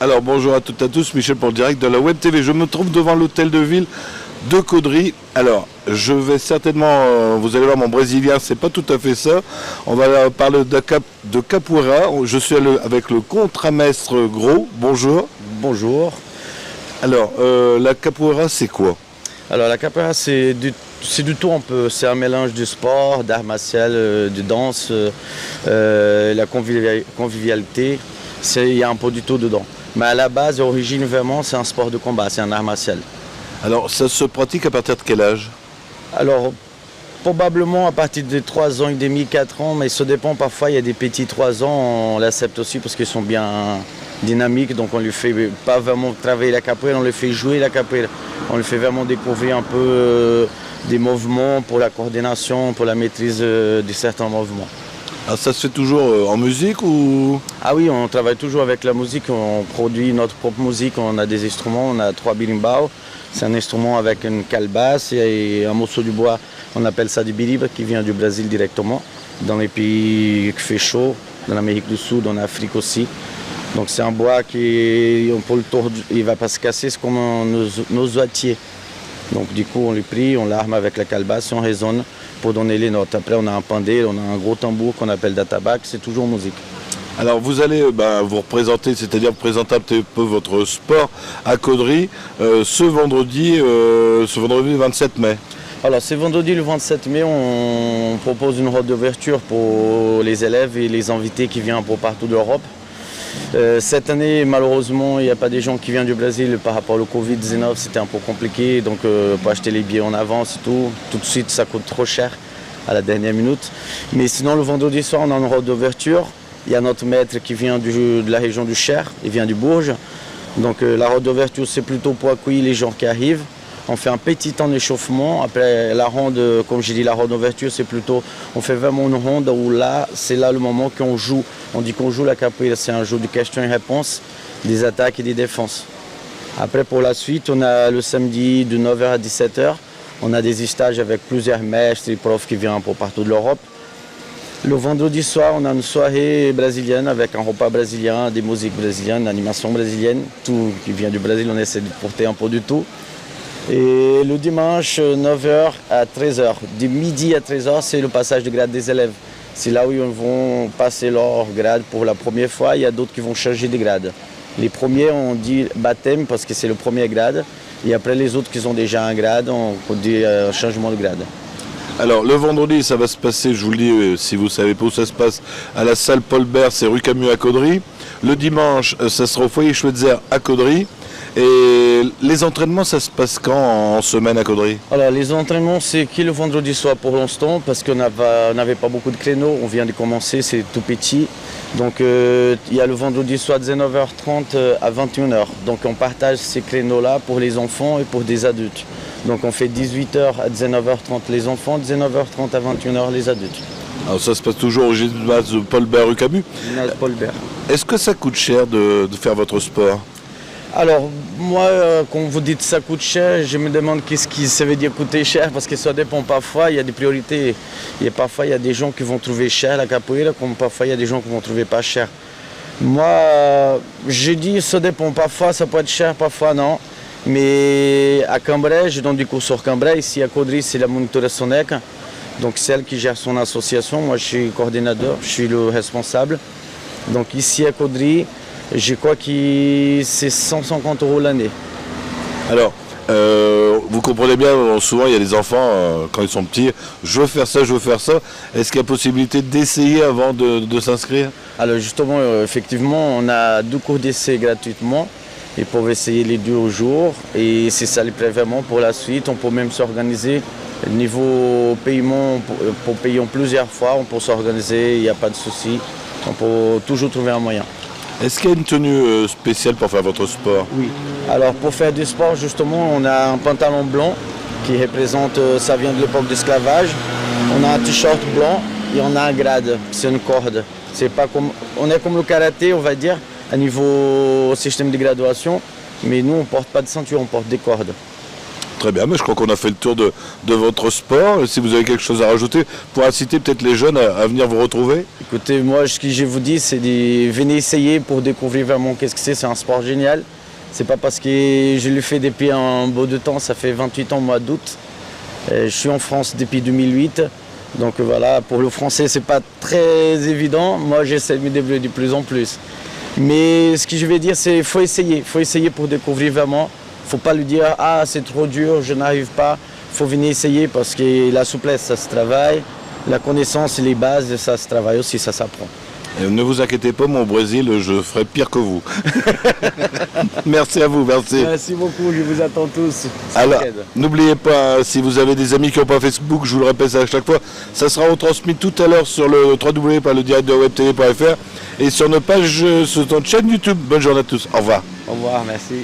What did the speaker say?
Alors bonjour à toutes et à tous, Michel pour le direct de la Web TV. Je me trouve devant l'hôtel de ville de Caudry. Alors je vais certainement, vous allez voir mon brésilien, c'est pas tout à fait ça. On va parler de capoeira. Je suis avec le contramaître Gros. Bonjour. Bonjour. Alors la capoeira c'est quoi? Alors la capoeira c'est du tout un peu, c'est un mélange du sport, d'art martial, de danse, la convivialité, il y a un peu du tout dedans. Mais à la base, l'origine vraiment, c'est un sport de combat, c'est un art martial. Alors ça se pratique à partir de quel âge? Alors probablement à partir de 3 ans et demi, 4 ans, mais ça dépend, parfois il y a des petits 3 ans, on l'accepte aussi parce qu'ils sont bien dynamiques, donc on ne lui fait pas vraiment travailler la capoeira, on lui fait jouer la capoeira. On lui fait vraiment découvrir un peu des mouvements pour la coordination, pour la maîtrise de certains mouvements. Alors ça se fait toujours en musique ou? Ah oui, on travaille toujours avec la musique, on produit notre propre musique, on a des instruments, on a 3 berimbau, c'est un instrument avec une calebasse et un morceau du bois, on appelle ça du biriba, qui vient du Brésil directement, dans les pays qui fait chaud, dans l'Amérique du Sud, en Afrique aussi. Donc c'est un bois qui, pour le tour, il ne va pas se casser, c'est comme nos oitiers. Donc du coup on le plie, on l'arme avec la calebasse et on résonne pour donner les notes. Après on a un pandé, on a un gros tambour qu'on appelle databac, c'est toujours musique. Alors vous allez vous représenter, c'est-à-dire présenter un petit peu votre sport à Caudry ce vendredi 27 mai. Alors c'est vendredi le 27 mai, on propose une route d'ouverture pour les élèves et les invités qui viennent pour partout d'Europe. Cette année, malheureusement, il n'y a pas des gens qui viennent du Brésil par rapport au Covid-19, c'était un peu compliqué, donc pour acheter les billets en avance et tout de suite ça coûte trop cher à la dernière minute. Mais sinon, le vendredi soir, on a une route d'ouverture. Il y a notre maître qui vient de la région du Cher, il vient du Bourges. Donc la route d'ouverture, c'est plutôt pour accueillir les gens qui arrivent. On fait un petit temps d'échauffement. Après la ronde, comme j'ai dit, la ronde d'ouverture, c'est plutôt, on fait vraiment une ronde où là, c'est là le moment qu'on joue. On dit qu'on joue la capoeira, c'est un jeu de questions et réponses, des attaques et des défenses. Après, pour la suite, on a le samedi de 9h à 17h. On a des stages avec plusieurs maîtres et profs qui viennent pour partout de l'Europe. Le vendredi soir, on a une soirée brésilienne avec un repas brésilien, des musiques brésiliennes, une animation brésilienne. Tout qui vient du Brésil, on essaie de porter un peu du tout. Et le dimanche, 9h à 13h. De midi à 13h, c'est le passage de grade des élèves. C'est là où ils vont passer leur grade pour la première fois. Il y a d'autres qui vont changer de grade. Les premiers, on dit baptême parce que c'est le premier grade. Et après, les autres qui ont déjà un grade, on dit changement de grade. Alors le vendredi, ça va se passer, je vous le dis, si vous ne savez pas où ça se passe, à la salle Paul Bert, c'est rue Camus à Caudry. Le dimanche, ça sera au foyer Schweitzer à Caudry. Et les entraînements, ça se passe quand en semaine à Caudry? Alors les entraînements, c'est que le vendredi soir pour l'instant, parce qu'on n'avait pas beaucoup de créneaux, on vient de commencer, c'est tout petit. Donc il y a le vendredi soir de 19h30 à 21h. Donc on partage ces créneaux-là pour les enfants et pour des adultes. Donc on fait 18h à 19h30 les enfants, 19h30 à 21h les adultes. Alors ça se passe toujours au gymnase de Paul Bert rue Camus. Paul Bert. Est-ce que ça coûte cher de faire votre sport? Alors, moi, quand vous dites ça coûte cher, je me demande qu'est-ce qui ça veut dire coûter cher, parce que ça dépend parfois, il y a des priorités. Et parfois, il y a des gens qui vont trouver cher la capoeira, comme parfois, il y a des gens qui vont trouver pas cher. Moi, je dis ça dépend, parfois ça peut être cher, parfois non. Mais à Cambrai, je donne du cours sur Cambrai, ici à Caudry, c'est la monitora Sonec, donc celle qui gère son association. Moi, je suis coordinateur, je suis le responsable. Donc ici à Caudry, je crois que c'est 150 € l'année. Alors, vous comprenez bien, souvent il y a des enfants, quand ils sont petits, je veux faire ça, je veux faire ça. Est-ce qu'il y a possibilité d'essayer avant de s'inscrire? Alors justement, effectivement, on a 2 cours d'essai gratuitement. Ils peuvent essayer les 2 au jour et c'est ça les prêt vraiment pour la suite. On peut même s'organiser. Niveau paiement, pour payer en plusieurs fois, on peut s'organiser, il n'y a pas de souci. On peut toujours trouver un moyen. Est-ce qu'il y a une tenue spéciale pour faire votre sport? Oui. Alors pour faire du sport, justement, on a un pantalon blanc qui représente, ça vient de l'époque d'esclavage. On a un t-shirt blanc et on a un grade, c'est une corde. C'est pas comme, on est comme le karaté, on va dire, à niveau système de graduation, mais nous on ne porte pas de ceinture, on porte des cordes. Très bien, mais je crois qu'on a fait le tour de votre sport. Si vous avez quelque chose à rajouter, pour inciter peut-être les jeunes à venir vous retrouver. Écoutez, moi, ce que je vous dis, c'est de venir essayer pour découvrir vraiment qu'est-ce que c'est un sport génial. C'est pas parce que je le fais depuis un bout de temps, ça fait 28 ans au mois d'août. Je suis en France depuis 2008. Donc voilà, pour le français, c'est pas très évident. Moi, j'essaie de me développer de plus en plus. Mais ce que je vais dire, c'est qu'il faut essayer pour découvrir vraiment. Il ne faut pas lui dire « Ah, c'est trop dur, je n'arrive pas ». Il faut venir essayer parce que la souplesse, ça se travaille. La connaissance et les bases, ça se travaille aussi, ça s'apprend. Ne vous inquiétez pas, au Brésil, je ferai pire que vous. Merci à vous, merci. Merci beaucoup, je vous attends tous. Alors, n'oubliez pas, si vous avez des amis qui n'ont pas Facebook, je vous le répète à chaque fois, ça sera retransmis tout à l'heure sur le www.ledirectdewebtv.fr et sur notre page, sur notre chaîne YouTube. Bonne journée à tous. Au revoir. Au revoir, merci.